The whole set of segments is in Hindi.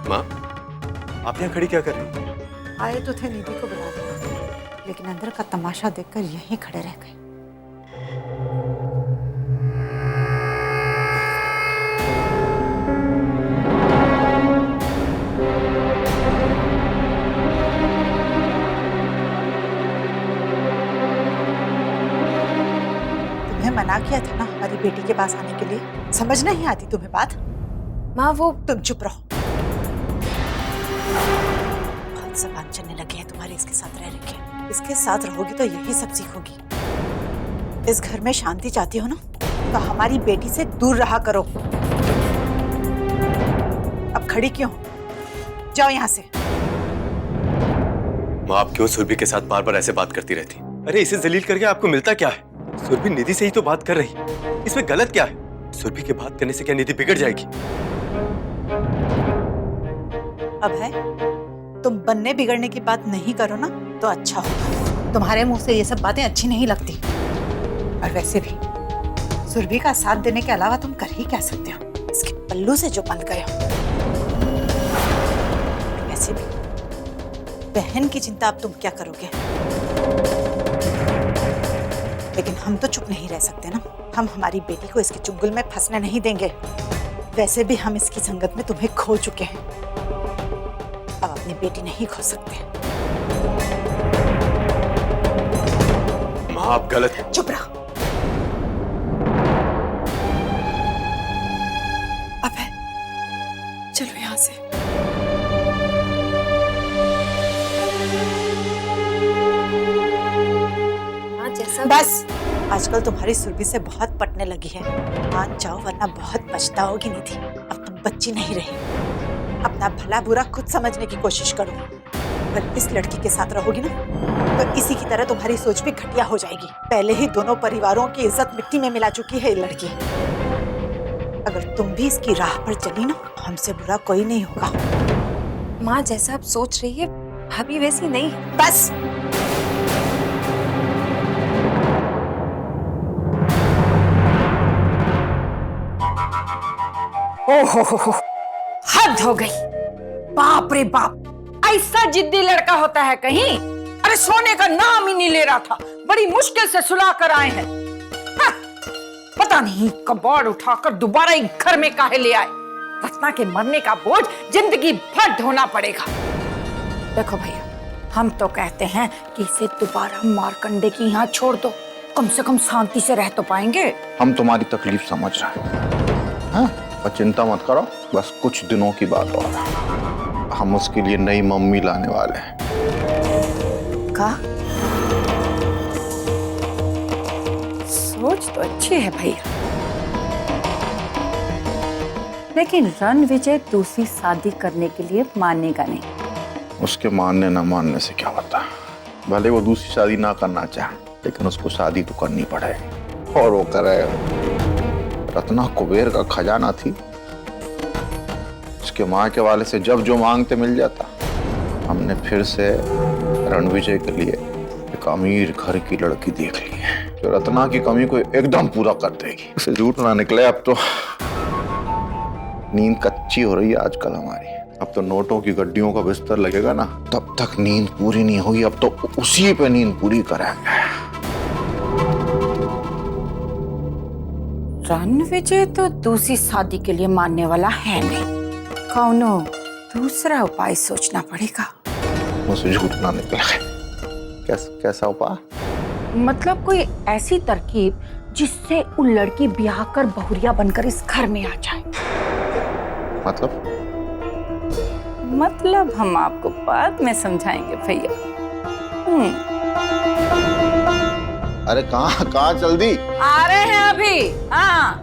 माँ, आप यहाँ खड़ी क्या कर रही हैं? आए तो थे निधि को बुलाने, लेकिन अंदर का तमाशा देखकर यहीं खड़े रह गए। तुम्हें मना किया था ना हमारी बेटी के पास आने के लिए, समझ नहीं आती तुम्हें बात? माँ वो तुम चुप रहो। बहुत जबान चलने लगी है तुम्हारी इसके साथ रह के। इसके साथ रहोगी तो यही सब सीखोगी। इस घर में शांति चाहती हो ना, तो हमारी बेटी से दूर रहा करो। अब खड़ी क्यों हो? जाओ यहाँ से। माँ, आप क्यों सुरभि के साथ बार बार ऐसे बात करती रहती? अरे इसे जलील करके आपको मिलता क्या है? सुरभि निधि से ही तो बात कर रही, इसमें गलत क्या है? सुरभि के बात करने से क्या निधि बिगड़ जाएगी? अब है, तुम बनने बिगड़ने की बात नहीं करो ना तो अच्छा होगा। तुम्हारे मुंह से ये सब बातें अच्छी नहीं लगती। और वैसे भी सुरभि का साथ देने के अलावा तुम कर ही क्या सकते हो, इसके पल्लू से जो बंध गए हो। वैसे भी बहन की चिंता अब तुम क्या करोगे? लेकिन हम तो चुप नहीं रह सकते ना। हम हमारी बेटी को इसके चुंगल में फंसने नहीं देंगे। वैसे भी हम इसकी संगत में तुम्हें खो चुके हैं, अब अपनी बेटी नहीं खो सकते। माँ, आप गलत हैं। चुप रहो। अब है, चलो यहाँ से। माँ जैसा बस, आजकल तुम्हारी सुरभि से बहुत पटने लगी है। मान जाओ वरना बहुत पछताओगी निधि। अब तुम बच्ची नहीं रही। अपना भला बुरा खुद समझने की कोशिश करो। अगर इस लड़की के साथ रहोगी ना तो इसी की तरह तुम्हारी सोच भी घटिया हो जाएगी। पहले ही दोनों परिवारों की इज्जत मिट्टी में मिला चुकी है ये लड़की। अगर तुम भी इसकी राह पर चली ना, हमसे बुरा कोई नहीं होगा। माँ जैसा आप सोच रही है भाभी वैसी नहीं है। बस, ओहो, हद हो गई। बाप रे बाप, ऐसा जिद्दी लड़का होता है कहीं? अरे सोने का नाम ही नहीं ले रहा था। बड़ी मुश्किल से सुला कर आए हैं। हाँ, पता नहीं कबाड़ उठाकर दोबारा एक घर में काहे ले आए। रत्ना के मरने का बोझ जिंदगी भर ढोना पड़ेगा। देखो भैया, हम तो कहते हैं कि इसे दोबारा मारकंडे की यहाँ छोड़ दो, कम से कम शांति से रह तो पाएंगे। हम तुम्हारी तकलीफ समझ रहे हैं, हाँ? और चिंता मत करो, बस कुछ दिनों की बात और हम उसके लिए नई मम्मी लाने वाले हैं। का सोच तो अच्छी है भैया, लेकिन रणविजय दूसरी शादी करने के लिए मानेगा नहीं। उसके मानने ना मानने से क्या होता है? भले वो दूसरी शादी ना करना चाहे, लेकिन उसको शादी तो करनी पड़ेगी और वो करेगा। रत्ना कुबेर का खजाना थी। उसके माँ के वाले से जब जो मांगते मिल जाता। हमने फिर से रणविजय के लिए एक अमीर घर की लड़की देख ली है जो रत्ना की कमी को एकदम पूरा कर देगी। उसे झूठ ना निकले, अब तो नींद कच्ची हो रही है आजकल हमारी। अब तो नोटों की गड्डियों का बिस्तर लगेगा ना, तब तक नींद पूरी नहीं होगी। अब तो उसी पे नींद पूरी करेंगे। रणविजय तो दूसरी शादी के लिए मानने वाला है नहीं। कौनो दूसरा उपाय सोचना पड़ेगा। मुझसे झूठ ना निकले। कैसा उपाय? मतलब कोई ऐसी तरकीब जिससे वो लड़की ब्याह कर बहुरिया बनकर इस घर में आ जाए। मतलब हम आपको बाद में समझाएंगे भैया। अरे कहाँ चल दी? आ रहे हैं अभी। हाँ,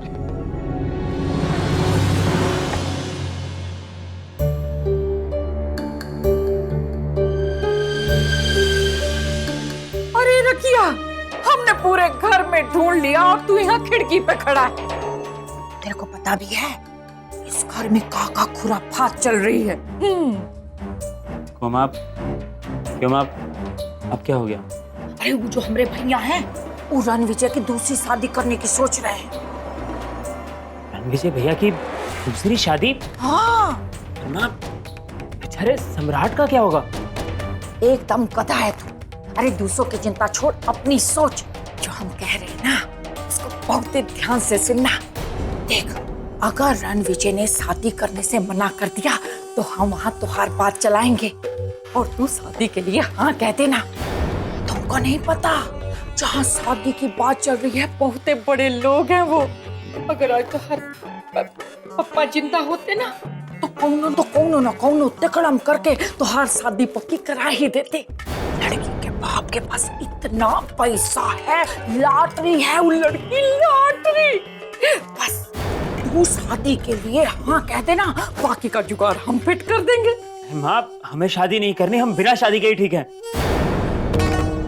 अरे रखिया, हमने पूरे घर में ढूंढ लिया और तू यहाँ खिड़की पे खड़ा है। तेरे को पता भी है इस घर में का खुराफात चल रही है। क्यों आप अब क्या हो गया? अरे वो जो हमारे भैया हैं, वो रणविजय की दूसरी शादी करने की सोच रहे हैं। रणविजय भैया की दूसरी शादी? हाँ। माँ, अरे सम्राट का क्या होगा? एकदम गधा है तू। अरे दूसरों की चिंता छोड़, अपनी सोच। जो हम कह रहे हैं ना, उसको बहुत ध्यान से सुनना। देख, अगर रणविजय ने शादी करने से मना कर दिया तो हम वहां तुहार बात चलाएंगे और तू शादी के लिए हाँ कह देना। तुमको नहीं पता, जहाँ शादी की बात चल रही है बहुत बड़े लोग हैं वो। अगर आज तुहार पप्पा जिंदा होते ना तो कौनो तकड़म करके तुहार शादी पक्की करा ही देते। लड़की के बाप के पास इतना पैसा है, लॉटरी है वो लड़की, लॉटरी। बस तू शादी के लिए हाँ कह देना, बाकी का जुगाड़ हम फिट कर देंगे। माँ, हमें शादी नहीं करनी, हम बिना शादी के ही ठीक हैं।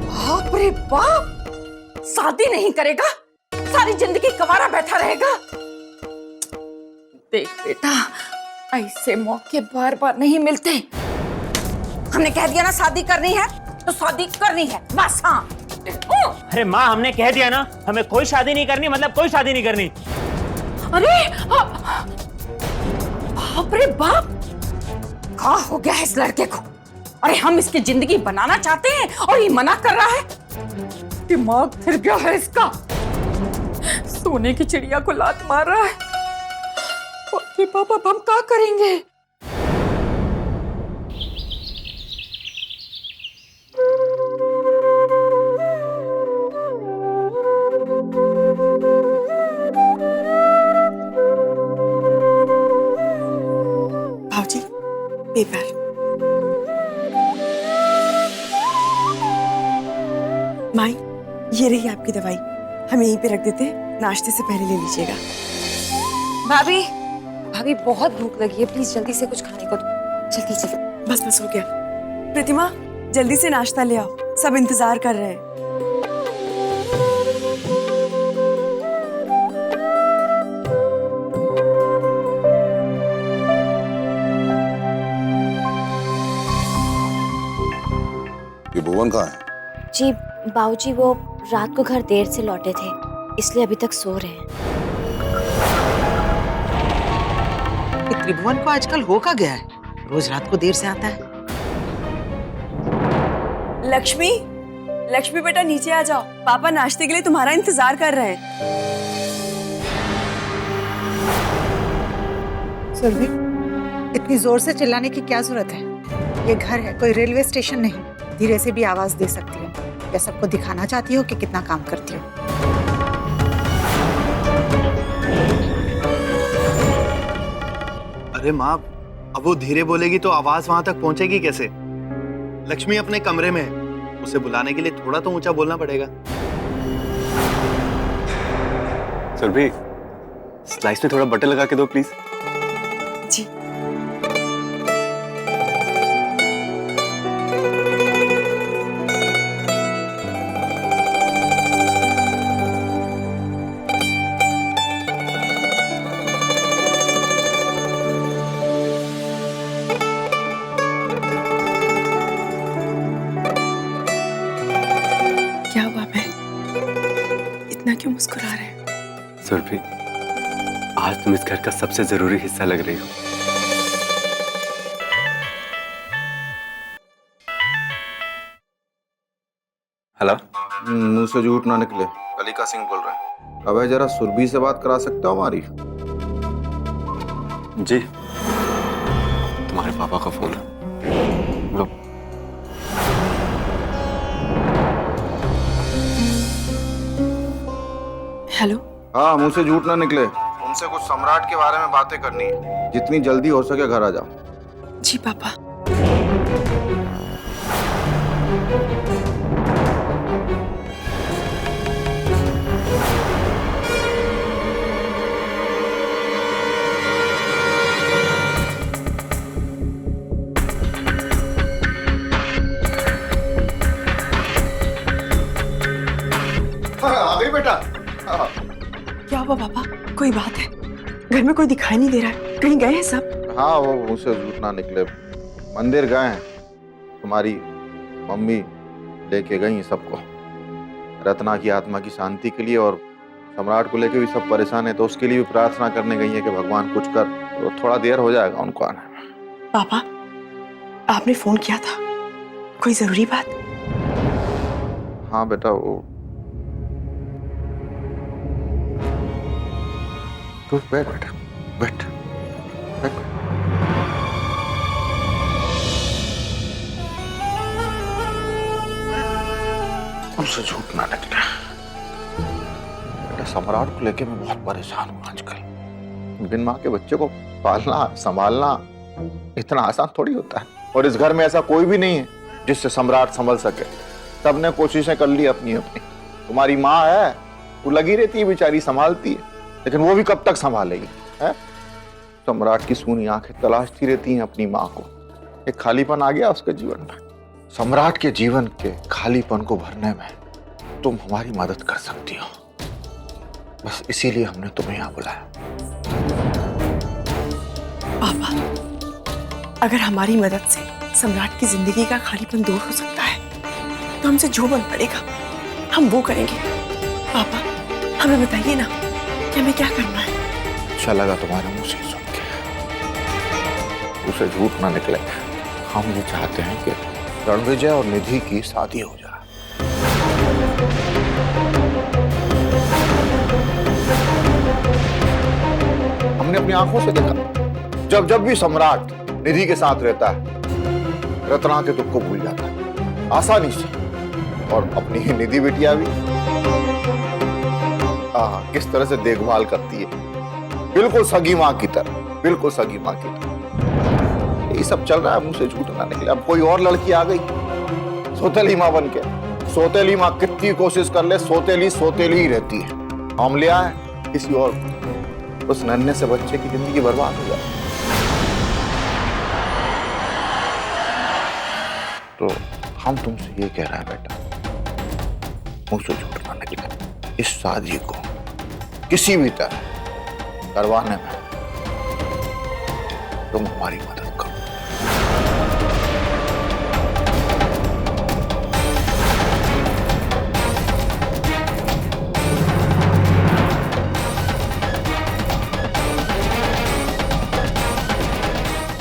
बाप रे बाप, शादी नहीं करेगा, सारी जिंदगी कवारा बैठा रहेगा। देख बेटा, ऐसे मौके बार बार नहीं मिलते। हमने कह दिया ना शादी करनी है तो शादी करनी है, बस। हाँ। अरे माँ, हमने कह दिया ना, हमें कोई शादी नहीं करनी, मतलब कोई शादी नहीं करनी। अरे बाप रे बाप, क्या हो गया है इस लड़के को? अरे हम इसकी जिंदगी बनाना चाहते हैं और ये मना कर रहा है। दिमाग फिर गया है इसका, सोने की चिड़िया को लात मार रहा है। अरे पापा, अब हम क्या करेंगे? भाऊजी, पेपर। माई, ये रही आपकी दवाई, हम यहीं पे रख देते हैं, नाश्ते से पहले ले लीजिएगा। भाभी, भाभी बहुत भूख लगी है, प्लीज जल्दी से कुछ खाने को दो। जल्दी जल्दी। बस हो गया। प्रतिमा, जल्दी से नाश्ता ले आओ, सब इंतजार कर रहे हैं। ये भुवन कहाँ है? जी बाबूजी, वो रात को घर देर से लौटे थे, इसलिए अभी तक सो रहे हैं। त्रिभुवन को आजकल हो का गया है, रोज रात को देर से आता है। लक्ष्मी, लक्ष्मी बेटा नीचे आ जाओ, पापा नाश्ते के लिए तुम्हारा इंतजार कर रहे हैं। सुरभि, इतनी जोर से चिल्लाने की क्या जरूरत है? ये घर है, कोई रेलवे स्टेशन नहीं। धीरे से भी आवाज दे सकती हो, या सबको दिखाना चाहती हो कि कितना काम करती हो? अरे माँ, अब वो धीरे बोलेगी तो आवाज वहां तक पहुंचेगी कैसे? लक्ष्मी अपने कमरे में है, उसे बुलाने के लिए थोड़ा तो ऊंचा बोलना पड़ेगा। सुरभि, स्लाइस में थोड़ा बटर लगा के दो प्लीज। जी। क्या हुआ मैं? इतना क्यों मुस्कुरा रहे हैं? सुरभि, आज तुम इस घर का सबसे जरूरी हिस्सा लग रही हो। हेलो। मुंह से झूठ ना निकले, कलिका सिंह बोल रहे हैं। अबे जरा सुरभि से बात करा सकते हो हमारी? जी, तुम्हारे पापा का फोन है। लो। हेलो। हाँ, मुंह से झूठ ना निकले, तुमसे कुछ सम्राट के बारे में बातें करनी है। जितनी जल्दी हो सके घर आ जाओ। जी पापा। आ गई बेटा। क्या हुआ पापा? कोई बात है? घर में कोई दिखाई नहीं दे रहा है, कहीं गए हैं सब? हाँ, वो मुंह से झूठ ना निकले, मंदिर गए हैं। तुम्हारी मम्मी लेके गई सबको, रत्ना की आत्मा की शांति के लिए, और सम्राट को लेके भी सब परेशान है, तो उसके लिए भी प्रार्थना करने गई है कि भगवान कुछ कर। तो थोड़ा देर हो जाएगा उनको आने में। पापा, आपने फोन किया था, कोई जरूरी बात? हाँ बेटा, वो तू बैठ बेटा, बैठ बैठ। उनसे झूठ ना निकले बेटा। सम्राट को लेके मैं बहुत परेशान हूँ आजकल। बिन माँ के बच्चे को पालना संभालना इतना आसान थोड़ी होता है, और इस घर में ऐसा कोई भी नहीं है जिससे सम्राट संभल सके। सबने कोशिशें कर ली अपनी अपनी। तुम्हारी माँ है, वो लगी रहती है बेचारी, संभालती है, लेकिन वो भी कब तक संभालेगी है? सम्राट की सूनी आंखें तलाशती रहती हैं अपनी माँ को। एक खालीपन आ गया उसके जीवन में। सम्राट के जीवन के खालीपन को भरने में तुम हमारी मदद कर सकती हो, बस इसीलिए हमने तुम्हें यहाँ बुलाया। पापा, अगर हमारी मदद से सम्राट की जिंदगी का खालीपन दूर हो सकता है तो हमसे जो बन पड़ेगा हम वो करेंगे। पापा, हमें बताइए ना कि हमें क्या करना है। अच्छा लगा तुम्हारे मुंह से सुन के। उसे झूठ ना निकले। हम ये चाहते हैं कि रणविजय और निधि की शादी हो जाए। हमने अपनी आंखों से देखा, जब जब भी सम्राट निधि के साथ रहता है, रत्ना के दुख को भूल जाता है आसानी से। और अपनी ही निधि बिटिया भी किस तरह से देखभाल करती है, बिल्कुल सगी माँ की तरह, बिल्कुल सगी माँ की तरह। ये सब चल रहा है, मुंह से झूठ ना निकले। अब कोई और लड़की आ गई सोतेली माँ बन के। सोतेली माँ कितनी कोशिश कर ले, सोतेली सोतेली ही रहती है। हम ले आए किसी और, उस नन्हे से बच्चे की जिंदगी बर्बाद हो जाए। तो हम तुमसे ये कह रहे हैं बेटा, मुंह से झूठ ना निकले। इस शादी को किसी भी तरह करवाने में तुम हमारी मदद करो।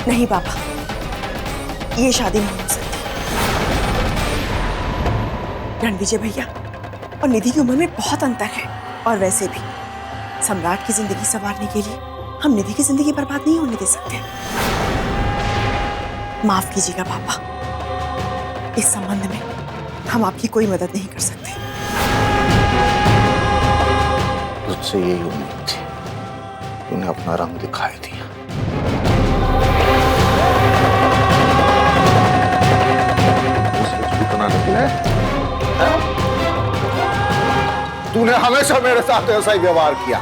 नहीं पापा, ये शादी नहीं हो सकती। रणविजय भैया और निधि की उम्र में बहुत अंतर है, और वैसे भी सम्राट की जिंदगी संवारने के लिए हम निधि की जिंदगी बर्बाद नहीं होने दे सकते। माफ कीजिएगा पापा, इस संबंध में हम आपकी कोई मदद नहीं कर सकते। तुझसे यही उम्मीद थी, तूने अपना रंग दिखाई दिया। तूने हमेशा मेरे साथ ऐसा ही व्यवहार किया।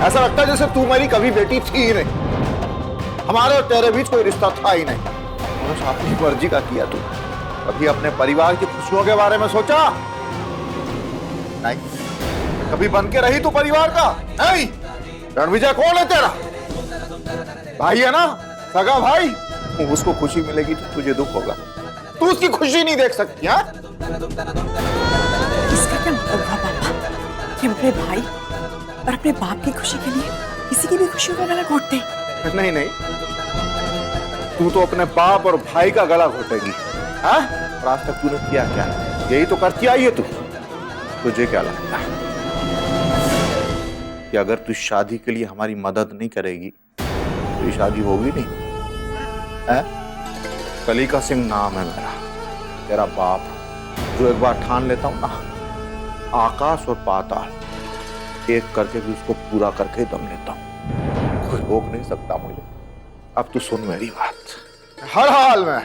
ऐसा लगता है जैसे तू मेरी कभी बेटी थी ही नहीं, हमारे और तेरे बीच कोई रिश्ता था ही नहीं। हमेशा अपनी मर्जी का किया तू। कभी अपने परिवार की खुशियों के बारे में सोचा नहीं? कभी बन के रही तू परिवार का नहीं? रणविजय कौन है तेरा? भाई है ना, सगा भाई। उसको खुशी मिलेगी तो तुझे दुख होगा। तू उसकी खुशी नहीं देख सकती। हाँ, इसका क्या मतलब हुआ पापा कि हम अपने भाई और अपने बाप की खुशी के लिए किसी की भी खुशियों का गला घोटते? नहीं नहीं, तू तो अपने बाप और भाई का गला घोटेगी। हाँ, और आज तक तूने किया क्या? यही तो करती आई है तू। तुझे क्या लगता है कि अगर तू शादी के लिए हमारी मदद नहीं करेगी तो ये शादी होगी नहीं? है? कलिका सिंह नाम है मेरा, तेरा बाप, जो एक बार ठान लेता हूं ना, आकाश और पाताल एक करके भी उसको पूरा करके दम लेता हूं। कोई रोक नहीं सकता मुझे। अब तू सुन मेरी बात। हर हाल में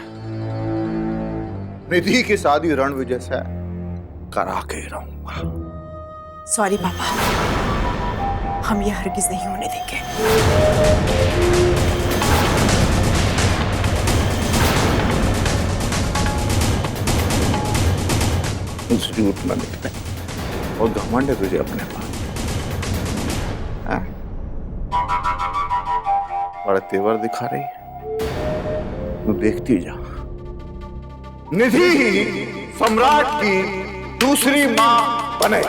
निधि की शादी रणविजय से करा के रहूंगा। सॉरी पापा, हम ये हरगिज नहीं होने देंगे। झूठ न निकले और घमंड है तुझे अपने पास। बड़ा तेवर दिखा रही है, तू देखती जा। निधि सम्राट की दूसरी मां बने।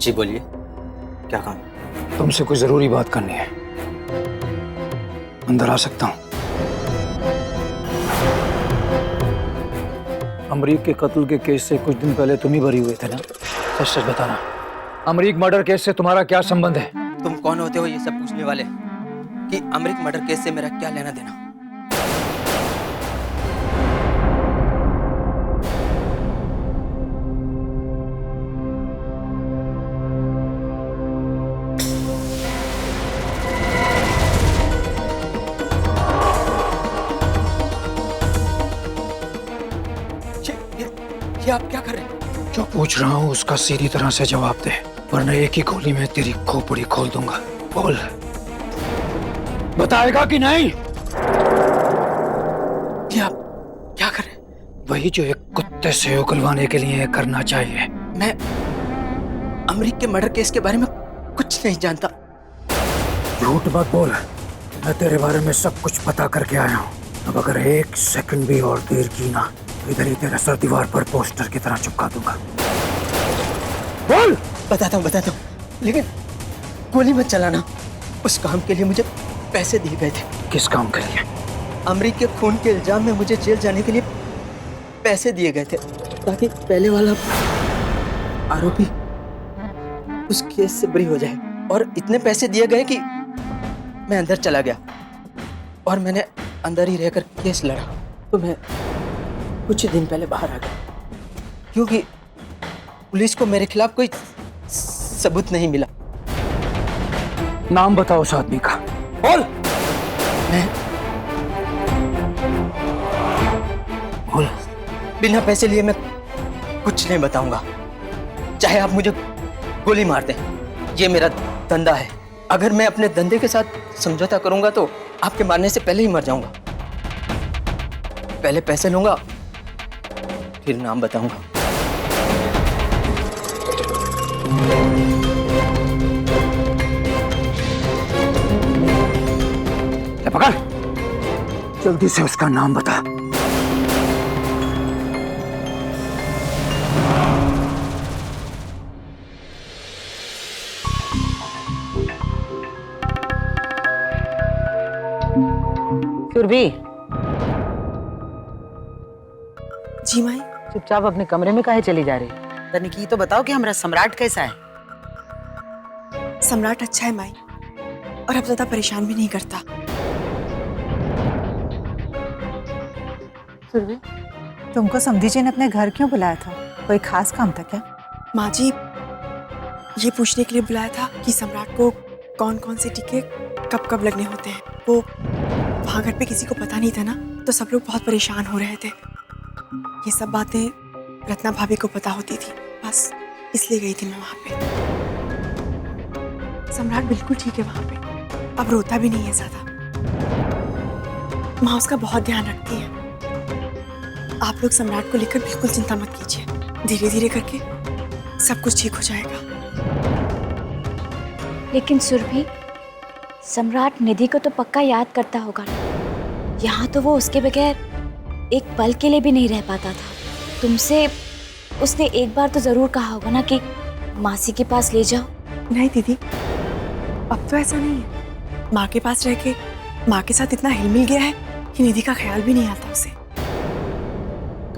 जी बोलिए, क्या काम? तुमसे कोई जरूरी बात करनी है। अंदर आ सकता हूँ? अमरीक के कत्ल के केस से कुछ दिन पहले तुम ही बरी हुए थे ना? सच सच बताना, अमरीक मर्डर केस से तुम्हारा क्या संबंध है? तुम कौन होते हो ये सब पूछने वाले कि अमरीक मर्डर केस से मेरा क्या लेना देना? ये आप क्या कर रहे हैं? जो पूछ रहा हूँ उसका सीधी तरह से जवाब दे, वरना एक ही गोली में तेरी खोपड़ी खोल दूंगा। बोल, बताएगा कि नहीं? ये आप क्या कर रहे हैं? वही जो एक कुत्ते से उगलवाने के लिए करना चाहिए। मैं अमरीक के मर्डर केस के बारे में कुछ नहीं जानता। झूठ मत बोल, मैं तेरे बारे में सब कुछ पता करके आया हूँ। अब अगर एक सेकंड भी और देर की ना, तो इधर ही तेरा सर दीवार पर पोस्टर की तरह चिपका दूंगा। बोल। बताता हूँ, लेकिन गोली मत चलाना। उस काम के लिए मुझे पैसे दिए गए थे। किस काम के लिए? अमरीक के खून के इल्जाम में मुझे जेल जाने के लिए पैसे दिए गए थे, ताकि पहले वाला आरोपी उस केस से बरी हो जाए। और इतने पैसे दिए गए कि मैं अंदर चला गया और मैंने अंदर ही रहकर केस लड़ा। तो मैं कुछ दिन पहले बाहर आ गया क्योंकि पुलिस को मेरे खिलाफ कोई सबूत नहीं मिला। नाम बताओ उस आदमी का। बोल। बोल। बिना पैसे लिए मैं कुछ नहीं बताऊंगा, चाहे आप मुझे गोली मार दें। ये मेरा धंधा है। अगर मैं अपने धंधे के साथ समझौता करूंगा तो आपके मारने से पहले ही मर जाऊंगा। पहले पैसे लूंगा, फिर नाम बताऊंगा। पकड़, जल्दी से उसका नाम बता। सुरभि, जी माई। चुपचाप अपने कमरे में काहे चली जा रही? तनिक ये तो बताओ कि हमारा सम्राट कैसा है? सम्राट अच्छा है माई, और अब ज्यादा परेशान भी नहीं करता। सुरभि, तुमको समधी जी ने अपने घर क्यों बुलाया था? कोई खास काम था क्या? माँ जी, ये पूछने के लिए बुलाया था कि सम्राट को कौन कौन से टीके कब कब लगने होते हैं। वो वहाँ घर पे किसी को पता नहीं था ना, तो सब लोग बहुत परेशान हो रहे थे। ये सब बातें रत्ना भाभी को पता होती थी, बस इसलिए गई थी मैं वहाँ पे। सम्राट बिल्कुल ठीक है वहाँ पे, अब रोता भी नहीं है ज्यादा। माँ उसका बहुत ध्यान रखती है। आप लोग सम्राट को लेकर बिल्कुल चिंता मत कीजिए, धीरे धीरे करके सब कुछ ठीक हो जाएगा। लेकिन सुरभि, सम्राट निधि को तो पक्का याद करता होगा ना? यहाँ तो वो उसके बगैर एक पल के लिए भी नहीं रह पाता था। तुमसे उसने एक बार तो जरूर कहा होगा ना कि मासी के पास ले जाओ। नहीं दीदी, अब तो ऐसा नहीं है। माँ के पास रह के माँ के साथ इतना हिल मिल गया है कि निधि का ख्याल भी नहीं आता उसे।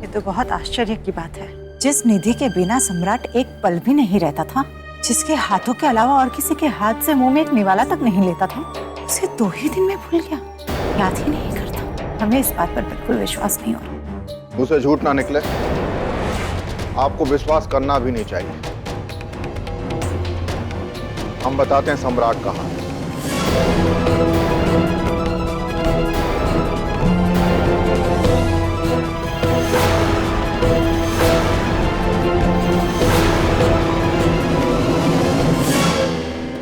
ये तो बहुत आश्चर्य की बात है। जिस निधि के बिना सम्राट एक पल भी नहीं रहता था, जिसके हाथों के अलावा और किसी के हाथ से मुंह में एक निवाला तक नहीं लेता था, उसे 2 ही दिन में भूल गया, याद ही नहीं करता। हमें इस बात पर बिल्कुल विश्वास नहीं हो रहा। उसे झूठ ना निकले, आपको विश्वास करना भी नहीं चाहिए। हम बताते हैं सम्राट कहाँ है।